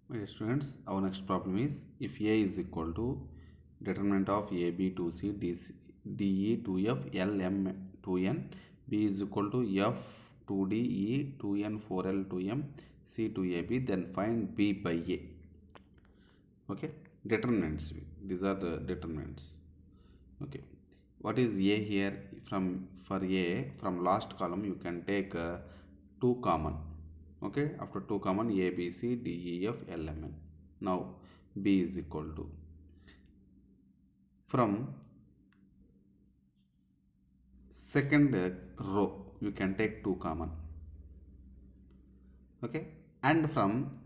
My dear students, our next problem is if A is equal to determinant of A, B, 2C, D, E, 2F, L, M, 2N, B is equal to F, 2D, E, 2N, 4L, 2M, C, 2AB, then find B by A. Okay, determinants. These are the determinants. Okay, what is A here? For A, from last column you can take 2 common. Okay, after 2 common, A, B, C, D, E, F, L, M, N. Now B is equal to, from second row you can take 2 common. Okay, and from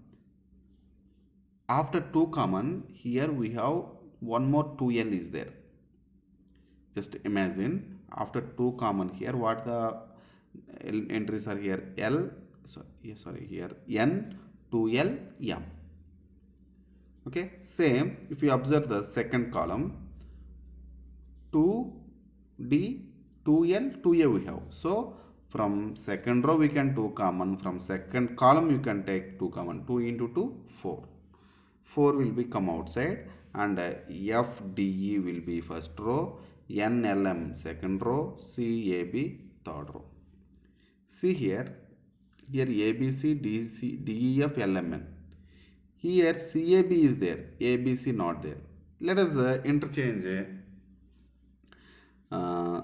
after 2 common, here we have one more 2L is there. Just imagine, after 2 common, here what the entries are here? L, sorry, here N, 2L, M. Okay, same if you observe the second column, 2D, 2L, 2A we have. So from second row we can 2 common, from second column you can take 2 common. 2 into 2, 4. 4 will be come outside, and FDE will be first row, NLM second row, CAB third row. See here ABC, DC, DEF, LMN. Here CAB is there, ABC not there. Let us interchange uh,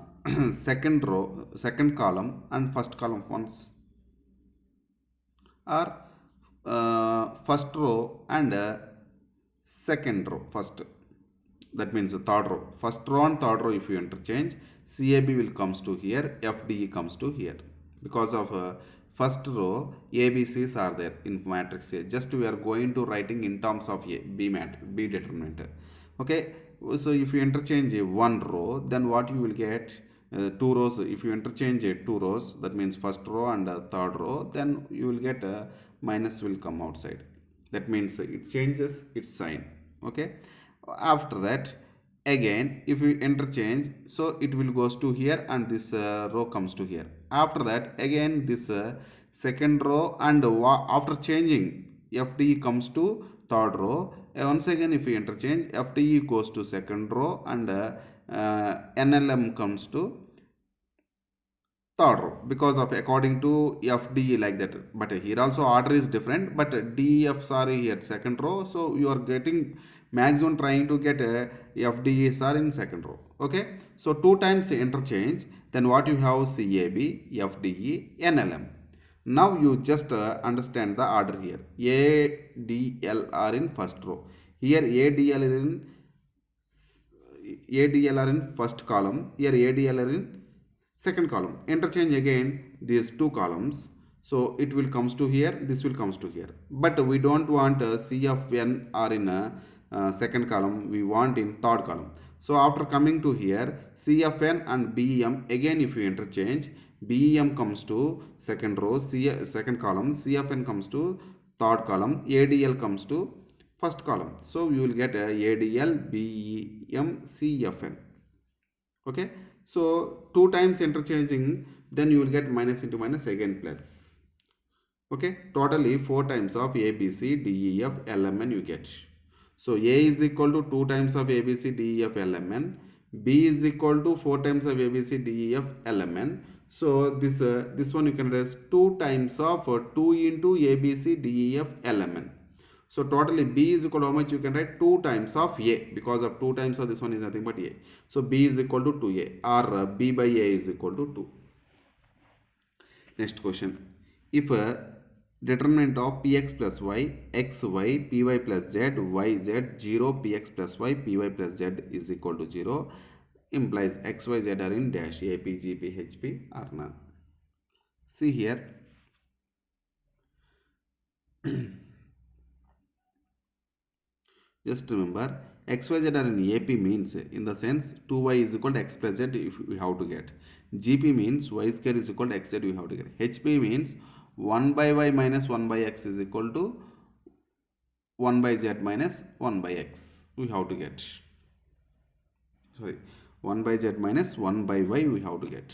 second row, second column and first column once, or first row and second row first. That means the third row. First row and third row if you interchange, CAB will comes to here, FDE comes to here. Because of first row, ABCs are there in matrix A. Just we are going to writing in terms of A, B determinant. Okay, so if you interchange one row, then what you will get? 2 rows. If you interchange 2 rows, that means first row and third row, then you will get minus will come outside. That means it changes its sign. Okay, after that again if we interchange, so it will goes to here and this row comes to here. After that again this second row, and after changing, FDE comes to third row. Once again if we interchange, FDE goes to second row, and NLM comes to third row, because of according to FDE like that. But here also order is different, but DEFs are here second row, so you are getting maximum trying to get FDEs are in second row. Okay, so 2 times interchange, then what you have? CAB, FDE, NLM. Now you just understand the order here. ADL are in first row. Here ADL are in first column. Here ADL are in second column. Interchange again these 2 columns. So it will comes to here. This will comes to here. But we don't want CFN are in second column. We want in third column. So after coming to here, CFN and BEM again if you interchange, BEM comes to second row, second column, CFN comes to third column, ADL comes to first column. So you will get ADL, BEM, CFN. Okay, so 2 times interchanging, then you will get minus into minus again plus. Okay, totally 4 times of ABC, DEF, LMN you get. So A is equal to 2 times of ABC, DEF, LMN. B is equal to 4 times of ABC, DEF, LMN. So this one you can write as 2 times of 2 into ABC, DEF, LMN. So totally B is equal to how much? You can write 2 times of A, because of 2 times of this one is nothing but A. So B is equal to 2A, or B by A is equal to 2. Next question. If a determinant of Px plus Y, Xy, Py plus Z, Yz, 0, Px plus Y, Py plus Z is equal to 0, implies X, Y, Z are in dash A, P, G, P, H, P are none. See here. Just remember, X, Y, Z are in AP means, in the sense 2Y is equal to X plus Z if we have to get. GP means Y square is equal to XZ we have to get. HP means 1 by Y minus 1 by X is equal to 1 by Z minus 1 by X we have to get. Sorry, 1 by Z minus 1 by Y we have to get.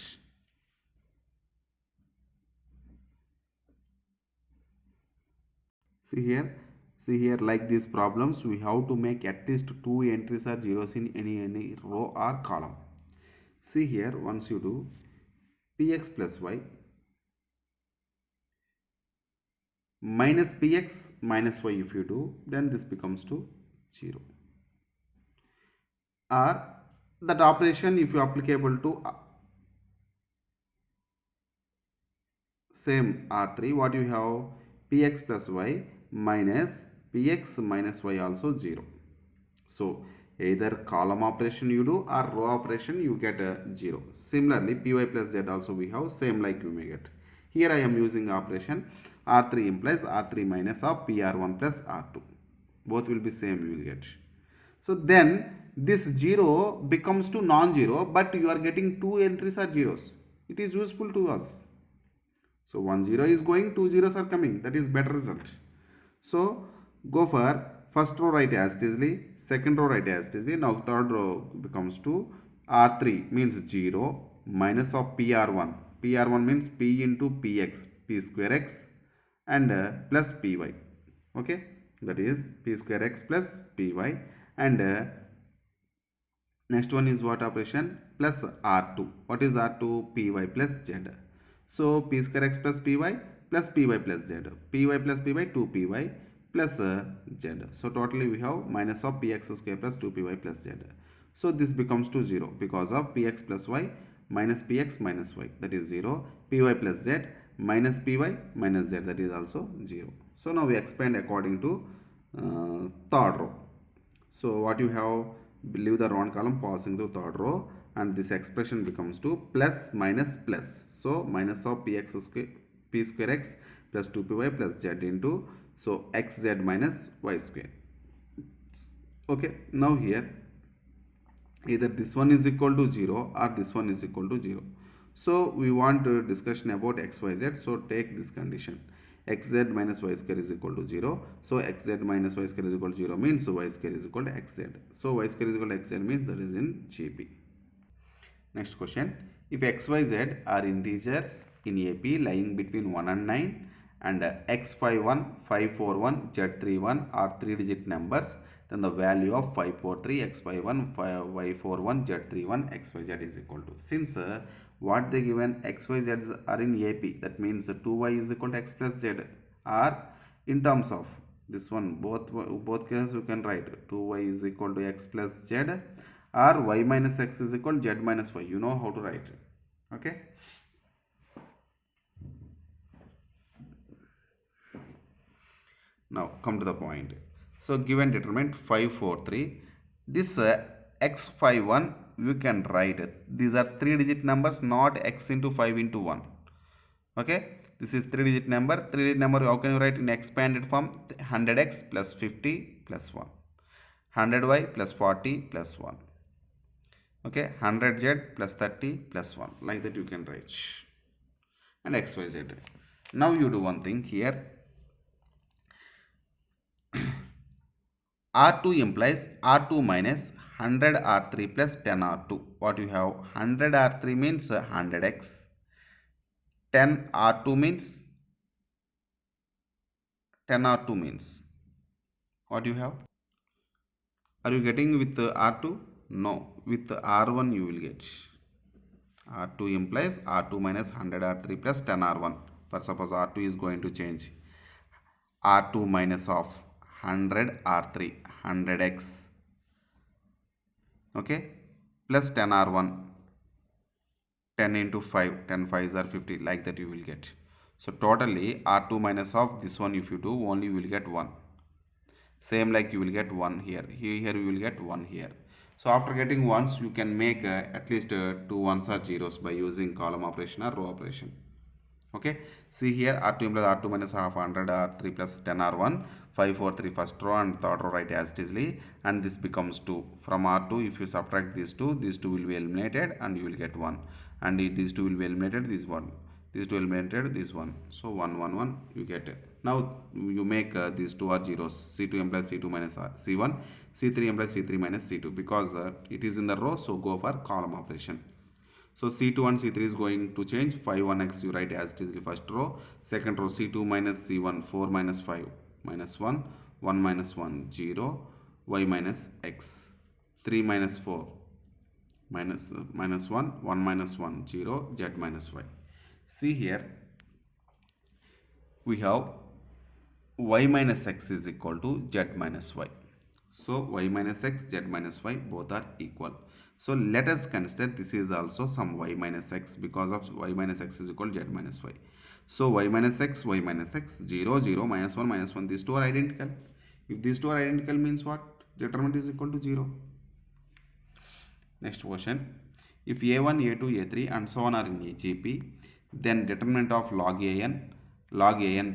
See here, See here, like these problems, we have to make at least 2 entries or zeros in any row or column. See here, once you do px plus y minus px minus y, if you do, then this becomes to 0. Or that operation, if you applicable to same R3, what you have, px plus y minus px minus y also 0. So either column operation you do or row operation you get a 0. Similarly, py plus z also we have same like you may get. Here I am using operation R3 implies R3 minus of PR1 plus R2. Both will be same you will get. So then this 0 becomes to non-zero, but you are getting 2 entries are zeros. It is useful to us. So 1 0 is going, 2 zeros are coming. That is better result. So go for first row write as it is, second row write as it is. Now third row becomes to R3 means 0 minus of PR1. PR1 means P into Px, P square x and plus Py. Okay, that is P square x plus Py, and next one is what operation, plus R2. What is R2? Py plus z. So P square x plus Py plus Py plus z. Py plus Py 2Py plus z. So totally we have minus of Px square plus 2Py plus z. So this becomes to 0 because of Px plus y minus Px minus y, that is 0. Py plus z minus Py minus z, that is also 0. So now we expand according to third row. So what you have, leave the round column passing through third row, and this expression becomes to plus minus plus. So minus of px square, p square x plus 2py plus z into, so xz minus y square. Okay, now here either this one is equal to 0 or this one is equal to 0. So we want a discussion about xyz. So take this condition, xz minus y square is equal to 0. So xz minus y square is equal to 0 means y square is equal to xz. So y square is equal to xz means that is in GP. Next question, if xyz are integers in AP lying between 1 and 9 and x51, 541, z31 are 3-digit numbers, then the value of 543, x51, y41, z31, xyz is equal to. Since what they given xyz's are in AP, that means 2y is equal to x plus z, or in terms of this one, both cases you can write 2y is equal to x plus z, or y minus x is equal to z minus y. You know how to write. Okay. Now come to the point. So given determinant 543, this x51 you can write it. These are 3-digit numbers, not x into 5 into 1. Okay, this is 3-digit number. 3-digit number, how can you write in expanded form? 100x plus 50 plus 1, 100y plus 40 plus 1. Okay, 100z plus 30 plus 1, like that you can write, and xyz. Now you do one thing here. R2 implies R2 minus 100 R3 plus 10 R2. What you have? 100 R3 means 100x. 10 R2 means 10 R2 means what you have? Are you getting with R2? No, with R1 you will get. R2 implies R2 minus 100 R3 plus 10 R1. For suppose R2 is going to change. R2 minus of 100 R3, 100x, okay, plus 10 R1, 10 into 5, 10 5s are 50, like that you will get. So totally R2 minus of this one, if you do, only you will get 1. Same like you will get 1 here. Here you will get 1 here. So after getting ones, you can make at least 2 ones or zeros by using column operation or row operation. Okay, see here R2 implies R2 minus half 100 R3 plus 10 R1, 5 4 3 first row and third row write as it is, and this becomes 2. From R2 if you subtract these two will be eliminated and you will get 1, and these two will be eliminated, this one, these two eliminated, this one, so 1 1 1 you get it. Now you make these two are zeros. C2 implies C2 minus C1, C3 implies C3 minus C2, because it is in the row, so go for column operation. So C2 and C3 is going to change. 5 1x you write as it is the first row. Second row C2 minus C1, 4 minus 5 minus 1. 1 minus 1 0, y minus x. 3 minus 4 minus 1, 1 minus 1 0, z minus y. See here we have y minus x is equal to z minus y. So y minus x, z minus y both are equal. So let us consider this is also some y minus x, because of y minus x is equal to z minus y. So y minus x, 0, 0, minus 1, these two are identical. If these two are identical means what? Determinant is equal to 0. Next question. If a1, a2, a3 and so on are in a GP, then determinant of log an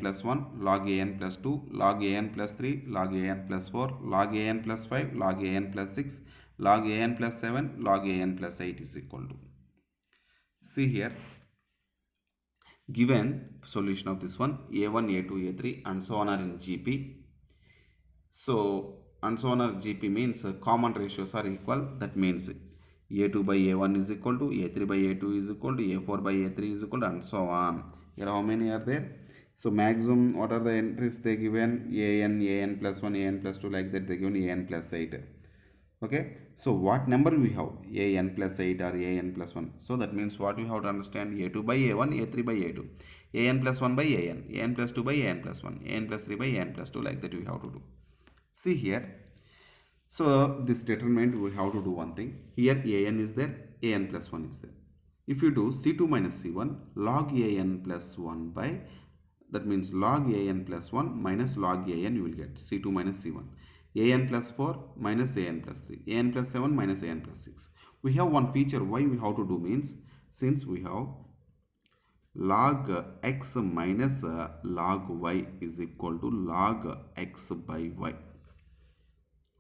plus 1, log an plus 2, log an plus 3, log an plus 4, log an plus 5, log an plus 6, log an plus 7, log an plus 8 is equal to. See here, given solution of this one, a1, a2, a3 and so on are in GP. So, and so on are GP means common ratios are equal. That means a2 by a1 is equal to a3 by a2 is equal to a4 by a3 is equal to, and so on. Here how many are there? So maximum, what are the entries they given? an plus 1, an plus 2, like that they given an plus 8. Okay, so what number we have? An plus 8 or an plus 1. So that means what we have to understand? A2 by a1, a3 by a2, an plus 1 by an plus 2 by an plus 1, an plus 3 by an plus 2, like that we have to do. See here, so this determinant we have to do one thing. Here an is there, an plus 1 is there. If you do c2 minus c1, log an plus 1 by, that means log an plus 1 minus log an, you will get c2 minus c1. an plus 4 minus an plus 3, an plus 7 minus an plus 6. We have one feature why we have to do means, since we have log x minus log y is equal to log x by y.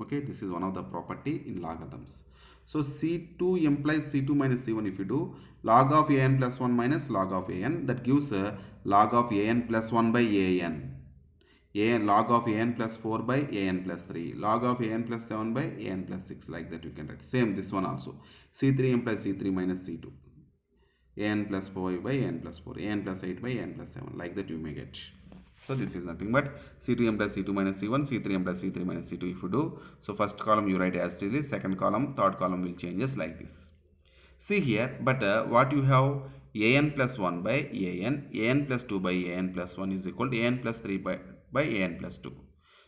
Okay, this is one of the property in logarithms. So C2 implies C2 minus C1. If you do log of an plus 1 minus log of an, that gives log of an plus 1 by an, log of an plus 4 by an plus 3, log of an plus 7 by an plus 6, like that you can write. Same this one also. C3 implies C3 minus C2, an plus 4 by an plus 4, an plus 8 by an plus 7, like that you may get. So this is nothing but C2m plus C2 minus C1, C3m plus C3 minus C2 if you do. So first column you write as it is, second column, third column will changes like this. See here, but what you have, an plus 1 by an plus 2 by an plus 1 is equal to an plus 3 by an plus 2.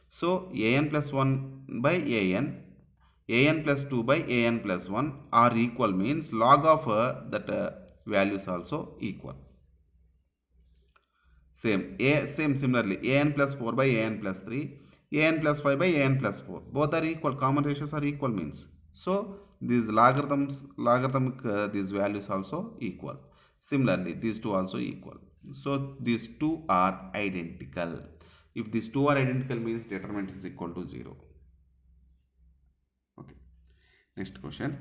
So an plus 1 by an plus 2 by an plus 1 are equal means log of that values also equal. Similarly, an plus 4 by an plus 3, an plus 5 by an plus 4. Both are equal. Common ratios are equal means. So, these logarithmic these values also equal. Similarly, these two also equal. So, these two are identical. If these two are identical means determinant is equal to 0. Okay. Next question.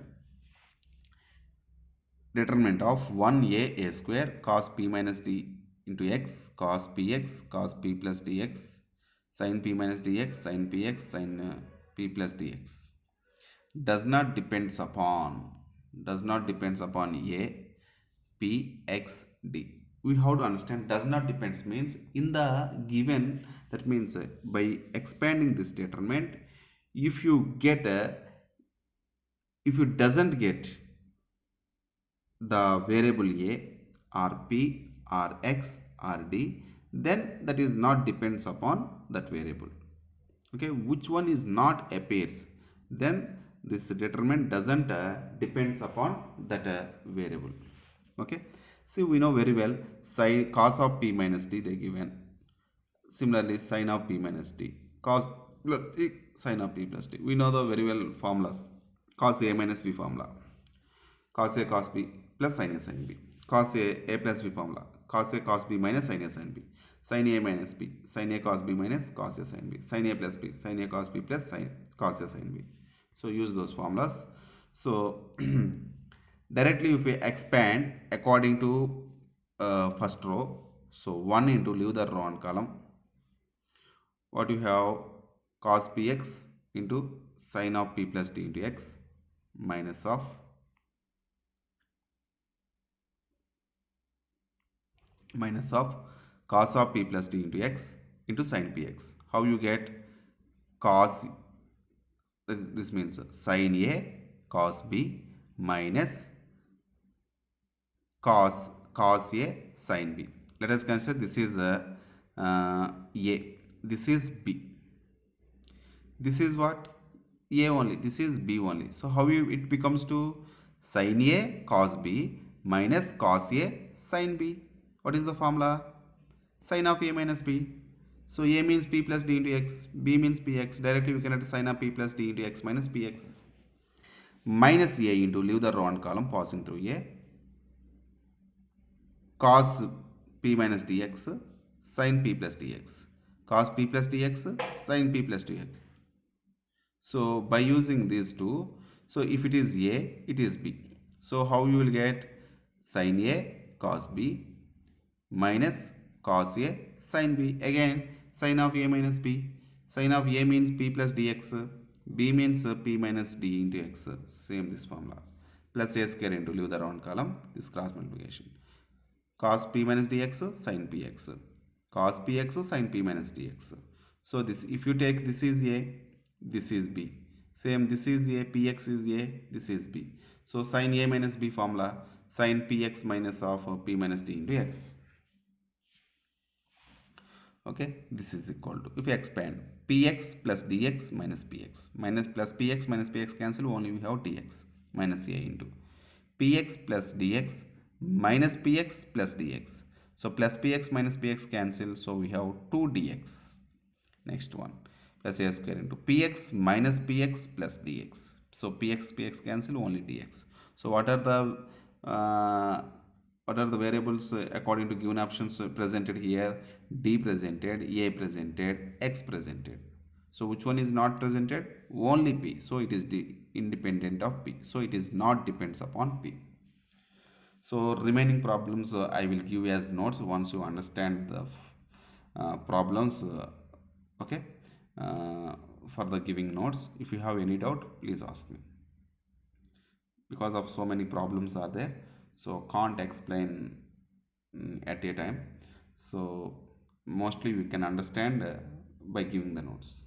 Determinant of 1a a square cos p minus d into x cos px cos p plus dx sin p minus dx sin px sin p plus dx does not depends upon a p x d. We have to understand does not depends means in the given, that means by expanding this determinant, if you doesn't get the variable a or p or x or d, then that is not depends upon that variable. Okay, which one is not appears, then this determinant doesn't depends upon that variable. Okay, see we know very well sin cos of p minus d they given. Similarly sin of p minus d, cos plus d, sin of p plus d. We know the very well formulas. Cos a minus b formula, cos a cos b plus sin a sin b, cos a plus b formula, cos a cos b minus sin a sin b, sin a minus b, sin a cos b minus cos a sin b, sin a plus b, sin a cos b plus sin cos a sin b. So use those formulas. So directly if we expand according to first row, so 1 into leave the row and column, what you have, cos px into sin of p plus d into x minus of cos of p plus d into x into sin px. How you get? cos, this means sin A cos B minus cos A sin B. Let us consider this is A, this is B. This is what? A only. This is B only. So how it becomes to sin A cos B minus cos A sin B. What is the formula? Sin of A minus B. So A means P plus D into X. B means Px. Directly we can write sin of P plus D into X minus Px. Minus A into, leave the row and column passing through A. Cos P minus dx sin P plus dx. Cos P plus dx sin P plus dx. So by using these two, so if it is A, it is B. So how you will get sin A cos B minus cos A sin B. Again sin of A minus B. Sin of A means P plus dx. B means P minus D into X. Same this formula. Plus A square into, leave the round column, this cross multiplication. Cos P minus dx sin Px. Cos Px sin P minus dx. So this, if you take this is A, this is B. Same, this is A, Px is A, this is B. So sin A minus B formula, sin Px minus of P minus D into X. Okay, this is equal to, if you expand, Px plus dx minus Px. Minus plus Px cancel, only we have dx minus A into Px plus dx minus Px plus dx. So plus Px minus Px cancel, so we have 2 dx. Next one, plus A square into Px minus Px plus dx. So Px cancel, only dx. So what are the variables according to given options presented here? D presented, A presented, X presented. So which one is not presented? Only P. So it is independent of P. So it is not depends upon P. So remaining problems I will give as notes once you understand the problems. Okay. For the giving notes, if you have any doubt, please ask me. Because of so many problems are there, so can't explain at a time. So mostly we can understand by giving the notes.